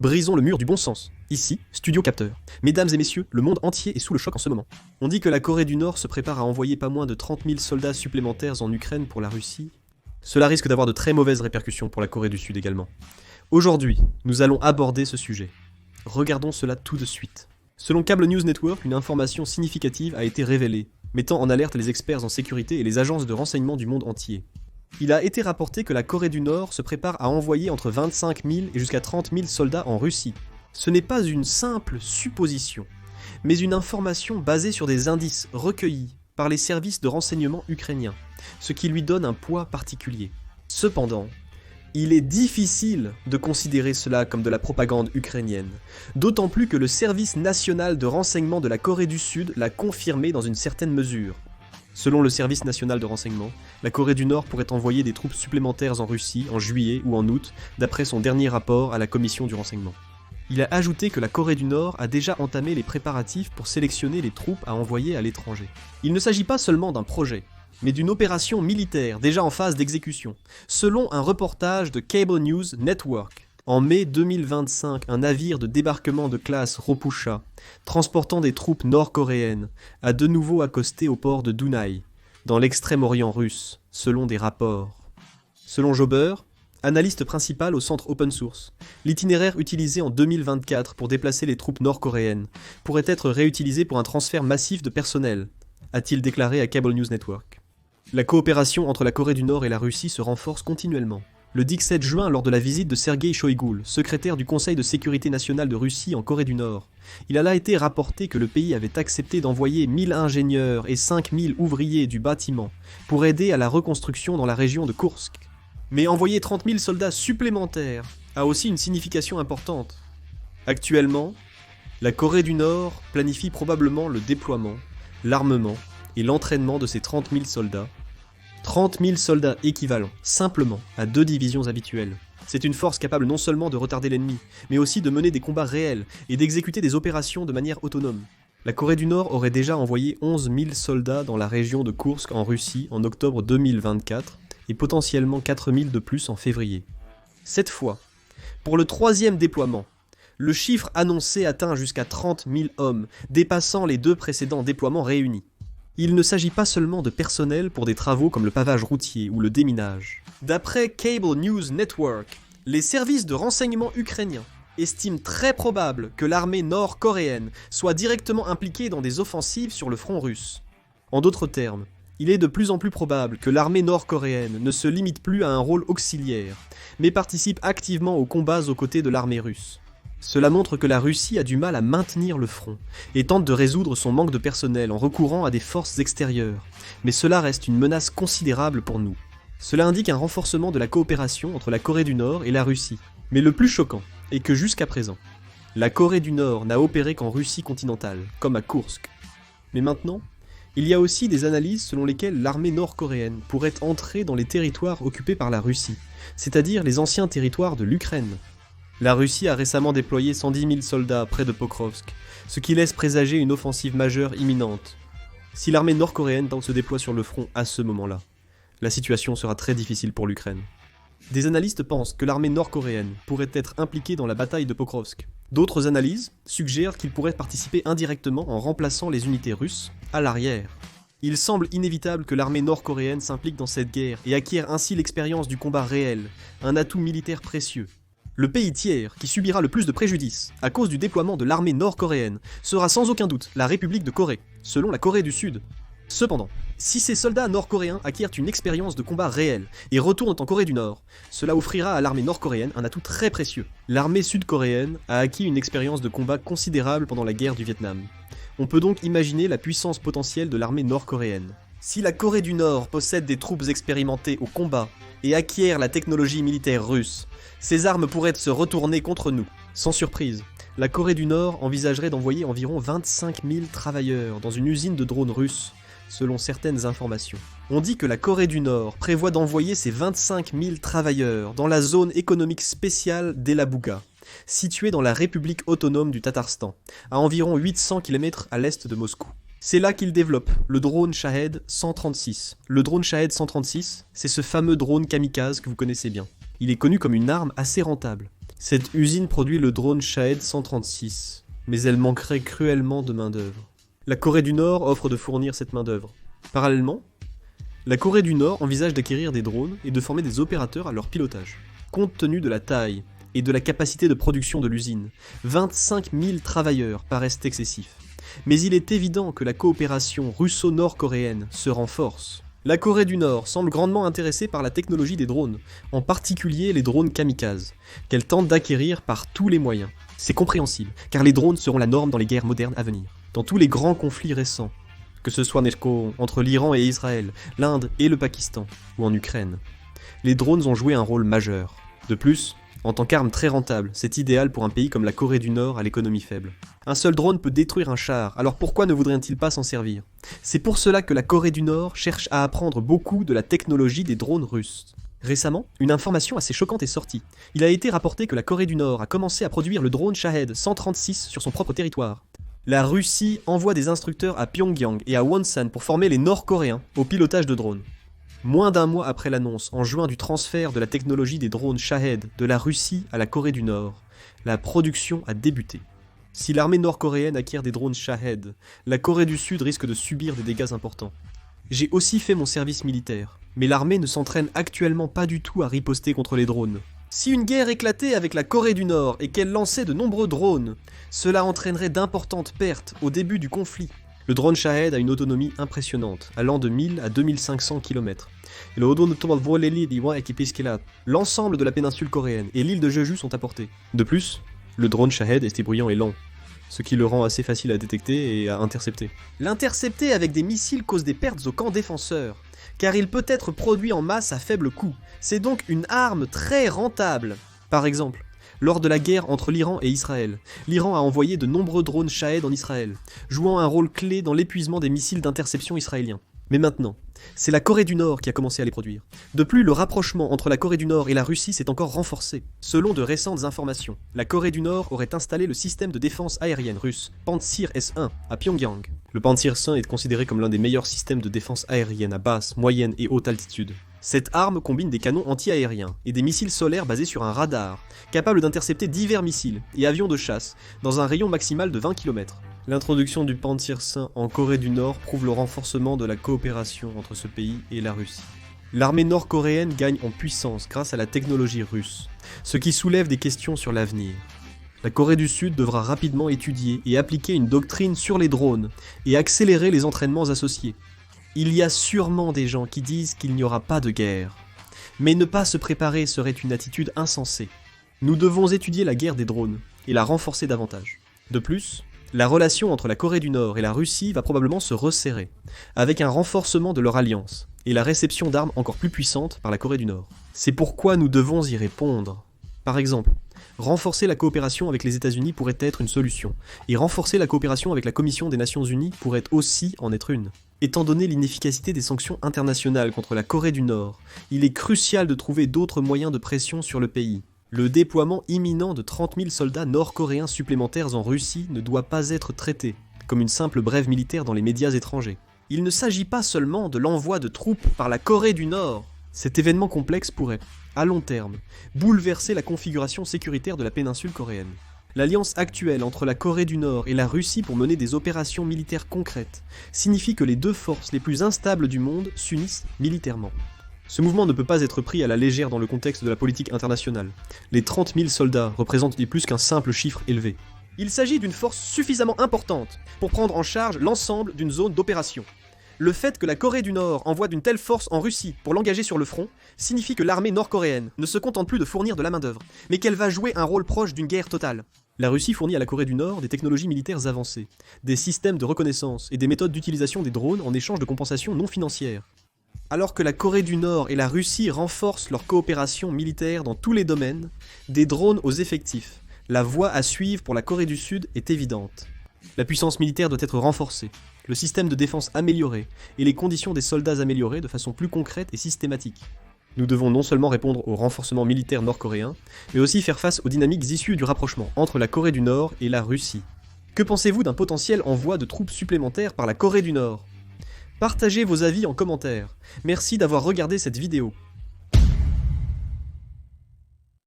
Brisons le mur du bon sens. Ici, Studio Capteur. Mesdames et messieurs, le monde entier est sous le choc en ce moment. On dit que la Corée du Nord se prépare à envoyer pas moins de 30 000 soldats supplémentaires en Ukraine pour la Russie. Cela risque d'avoir de très mauvaises répercussions pour la Corée du Sud également. Aujourd'hui, nous allons aborder ce sujet. Regardons cela tout de suite. Selon Cable News Network, une information significative a été révélée, mettant en alerte les experts en sécurité et les agences de renseignement du monde entier. Il a été rapporté que la Corée du Nord se prépare à envoyer entre 25 000 et jusqu'à 30 000 soldats en Russie. Ce n'est pas une simple supposition, mais une information basée sur des indices recueillis par les services de renseignement ukrainiens, ce qui lui donne un poids particulier. Cependant, il est difficile de considérer cela comme de la propagande ukrainienne, d'autant plus que le service national de renseignement de la Corée du Sud l'a confirmé dans une certaine mesure. Selon le service national de renseignement, la Corée du Nord pourrait envoyer des troupes supplémentaires en Russie en juillet ou en août, d'après son dernier rapport à la commission du renseignement. Il a ajouté que la Corée du Nord a déjà entamé les préparatifs pour sélectionner les troupes à envoyer à l'étranger. Il ne s'agit pas seulement d'un projet, mais d'une opération militaire déjà en phase d'exécution, selon un reportage de Cable News Network. En mai 2025, un navire de débarquement de classe Ropusha, transportant des troupes nord-coréennes, a de nouveau accosté au port de Dunai, dans l'extrême-orient russe, selon des rapports. Selon Jobber, analyste principal au centre open source, l'itinéraire utilisé en 2024 pour déplacer les troupes nord-coréennes pourrait être réutilisé pour un transfert massif de personnel, a-t-il déclaré à Cable News Network. La coopération entre la Corée du Nord et la Russie se renforce continuellement. Le 17 juin, lors de la visite de Sergueï Shoïgu, secrétaire du Conseil de sécurité nationale de Russie en Corée du Nord, il a là été rapporté que le pays avait accepté d'envoyer 1000 ingénieurs et 5000 ouvriers du bâtiment pour aider à la reconstruction dans la région de Koursk. Mais envoyer 30 000 soldats supplémentaires a aussi une signification importante. Actuellement, la Corée du Nord planifie probablement le déploiement, l'armement et l'entraînement de ces 30 000 soldats. 30 000 soldats équivalents, simplement, à 2 divisions habituelles. C'est une force capable non seulement de retarder l'ennemi, mais aussi de mener des combats réels et d'exécuter des opérations de manière autonome. La Corée du Nord aurait déjà envoyé 11 000 soldats dans la région de Koursk en Russie en octobre 2024 et potentiellement 4 000 de plus en février. Cette fois, pour le 3e déploiement, le chiffre annoncé atteint jusqu'à 30 000 hommes, dépassant les 2 précédents déploiements réunis. Il ne s'agit pas seulement de personnel pour des travaux comme le pavage routier ou le déminage. D'après Cable News Network, les services de renseignement ukrainiens estiment très probable que l'armée nord-coréenne soit directement impliquée dans des offensives sur le front russe. En d'autres termes, il est de plus en plus probable que l'armée nord-coréenne ne se limite plus à un rôle auxiliaire, mais participe activement aux combats aux côtés de l'armée russe. Cela montre que la Russie a du mal à maintenir le front et tente de résoudre son manque de personnel en recourant à des forces extérieures, mais cela reste une menace considérable pour nous. Cela indique un renforcement de la coopération entre la Corée du Nord et la Russie. Mais le plus choquant est que jusqu'à présent, la Corée du Nord n'a opéré qu'en Russie continentale, comme à Koursk. Mais maintenant, il y a aussi des analyses selon lesquelles l'armée nord-coréenne pourrait entrer dans les territoires occupés par la Russie, c'est-à-dire les anciens territoires de l'Ukraine. La Russie a récemment déployé 110 000 soldats près de Pokrovsk, ce qui laisse présager une offensive majeure imminente. Si l'armée nord-coréenne se déploie sur le front à ce moment-là, la situation sera très difficile pour l'Ukraine. Des analystes pensent que l'armée nord-coréenne pourrait être impliquée dans la bataille de Pokrovsk. D'autres analyses suggèrent qu'il pourrait participer indirectement en remplaçant les unités russes à l'arrière. Il semble inévitable que l'armée nord-coréenne s'implique dans cette guerre et acquiert ainsi l'expérience du combat réel, un atout militaire précieux. Le pays tiers qui subira le plus de préjudices à cause du déploiement de l'armée nord-coréenne sera sans aucun doute la République de Corée, selon la Corée du Sud. Cependant, si ces soldats nord-coréens acquièrent une expérience de combat réel et retournent en Corée du Nord, cela offrira à l'armée nord-coréenne un atout très précieux. L'armée sud-coréenne a acquis une expérience de combat considérable pendant la guerre du Vietnam. On peut donc imaginer la puissance potentielle de l'armée nord-coréenne. Si la Corée du Nord possède des troupes expérimentées au combat et acquiert la technologie militaire russe, ces armes pourraient se retourner contre nous. Sans surprise, la Corée du Nord envisagerait d'envoyer environ 25 000 travailleurs dans une usine de drones russes, selon certaines informations. On dit que la Corée du Nord prévoit d'envoyer ces 25 000 travailleurs dans la zone économique spéciale d'Elabuga, située dans la République autonome du Tatarstan, à environ 800 km à l'est de Moscou. C'est là qu'ils développent le drone Shahed 136. Le drone Shahed 136, c'est ce fameux drone kamikaze que vous connaissez bien. Il est connu comme une arme assez rentable. Cette usine produit le drone Shahed 136, mais elle manquerait cruellement de main-d'œuvre. La Corée du Nord offre de fournir cette main-d'œuvre. Parallèlement, la Corée du Nord envisage d'acquérir des drones et de former des opérateurs à leur pilotage. Compte tenu de la taille et de la capacité de production de l'usine, 25 000 travailleurs paraissent excessifs. Mais il est évident que la coopération russo-nord-coréenne se renforce. La Corée du Nord semble grandement intéressée par la technologie des drones, en particulier les drones kamikazes, qu'elle tente d'acquérir par tous les moyens. C'est compréhensible, car les drones seront la norme dans les guerres modernes à venir. Dans tous les grands conflits récents, que ce soit entre l'Iran et Israël, l'Inde et le Pakistan, ou en Ukraine, les drones ont joué un rôle majeur. De plus, en tant qu'arme très rentable, c'est idéal pour un pays comme la Corée du Nord à l'économie faible. Un seul drone peut détruire un char, alors pourquoi ne voudrait-il pas s'en servir? C'est pour cela que la Corée du Nord cherche à apprendre beaucoup de la technologie des drones russes. Récemment, une information assez choquante est sortie. Il a été rapporté que la Corée du Nord a commencé à produire le drone Shahed 136 sur son propre territoire. La Russie envoie des instructeurs à Pyongyang et à Wonsan pour former les Nord-Coréens au pilotage de drones. Moins d'un mois après l'annonce, en juin, du transfert de la technologie des drones Shahed de la Russie à la Corée du Nord, la production a débuté. Si l'armée nord-coréenne acquiert des drones Shahed, la Corée du Sud risque de subir des dégâts importants. J'ai aussi fait mon service militaire, mais l'armée ne s'entraîne actuellement pas du tout à riposter contre les drones. Si une guerre éclatait avec la Corée du Nord et qu'elle lançait de nombreux drones, cela entraînerait d'importantes pertes au début du conflit. Le drone Shahed a une autonomie impressionnante, allant de 1000 à 2500 km. L'ensemble de la péninsule coréenne et l'île de Jeju sont à portée. De plus, le drone Shahed est bruyant et lent, ce qui le rend assez facile à détecter et à intercepter. L'intercepter avec des missiles cause des pertes au camp défenseur, car il peut être produit en masse à faible coût. C'est donc une arme très rentable. Par exemple, lors de la guerre entre l'Iran et Israël, l'Iran a envoyé de nombreux drones Shahed en Israël, jouant un rôle clé dans l'épuisement des missiles d'interception israéliens. Mais maintenant, c'est la Corée du Nord qui a commencé à les produire. De plus, le rapprochement entre la Corée du Nord et la Russie s'est encore renforcé. Selon de récentes informations, la Corée du Nord aurait installé le système de défense aérienne russe Pantsir S-1 à Pyongyang. Le Pantsir S-1 est considéré comme l'un des meilleurs systèmes de défense aérienne à basse, moyenne et haute altitude. Cette arme combine des canons anti-aériens et des missiles solaires basés sur un radar, capable d'intercepter divers missiles et avions de chasse dans un rayon maximal de 20 km. L'introduction du Pantsir S-1 en Corée du Nord prouve le renforcement de la coopération entre ce pays et la Russie. L'armée nord-coréenne gagne en puissance grâce à la technologie russe, ce qui soulève des questions sur l'avenir. La Corée du Sud devra rapidement étudier et appliquer une doctrine sur les drones et accélérer les entraînements associés. Il y a sûrement des gens qui disent qu'il n'y aura pas de guerre, mais ne pas se préparer serait une attitude insensée. Nous devons étudier la guerre des drones et la renforcer davantage. De plus, la relation entre la Corée du Nord et la Russie va probablement se resserrer, avec un renforcement de leur alliance, et la réception d'armes encore plus puissantes par la Corée du Nord. C'est pourquoi nous devons y répondre. Par exemple, renforcer la coopération avec les États-Unis pourrait être une solution, et renforcer la coopération avec la Commission des Nations Unies pourrait aussi en être une. Étant donné l'inefficacité des sanctions internationales contre la Corée du Nord, il est crucial de trouver d'autres moyens de pression sur le pays. Le déploiement imminent de 30 000 soldats nord-coréens supplémentaires en Russie ne doit pas être traité comme une simple brève militaire dans les médias étrangers. Il ne s'agit pas seulement de l'envoi de troupes par la Corée du Nord. Cet événement complexe pourrait, à long terme, bouleverser la configuration sécuritaire de la péninsule coréenne. L'alliance actuelle entre la Corée du Nord et la Russie pour mener des opérations militaires concrètes signifie que les deux forces les plus instables du monde s'unissent militairement. Ce mouvement ne peut pas être pris à la légère dans le contexte de la politique internationale. Les 30 000 soldats représentent ni plus qu'un simple chiffre élevé. Il s'agit d'une force suffisamment importante pour prendre en charge l'ensemble d'une zone d'opération. Le fait que la Corée du Nord envoie d'une telle force en Russie pour l'engager sur le front signifie que l'armée nord-coréenne ne se contente plus de fournir de la main-d'œuvre, mais qu'elle va jouer un rôle proche d'une guerre totale. La Russie fournit à la Corée du Nord des technologies militaires avancées, des systèmes de reconnaissance et des méthodes d'utilisation des drones en échange de compensations non financières. Alors que la Corée du Nord et la Russie renforcent leur coopération militaire dans tous les domaines, des drones aux effectifs, la voie à suivre pour la Corée du Sud est évidente. La puissance militaire doit être renforcée, le système de défense amélioré et les conditions des soldats améliorées de façon plus concrète et systématique. Nous devons non seulement répondre au renforcement militaire nord-coréen, mais aussi faire face aux dynamiques issues du rapprochement entre la Corée du Nord et la Russie. Que pensez-vous d'un potentiel envoi de troupes supplémentaires par la Corée du Nord ? Partagez vos avis en commentaire. Merci d'avoir regardé cette vidéo.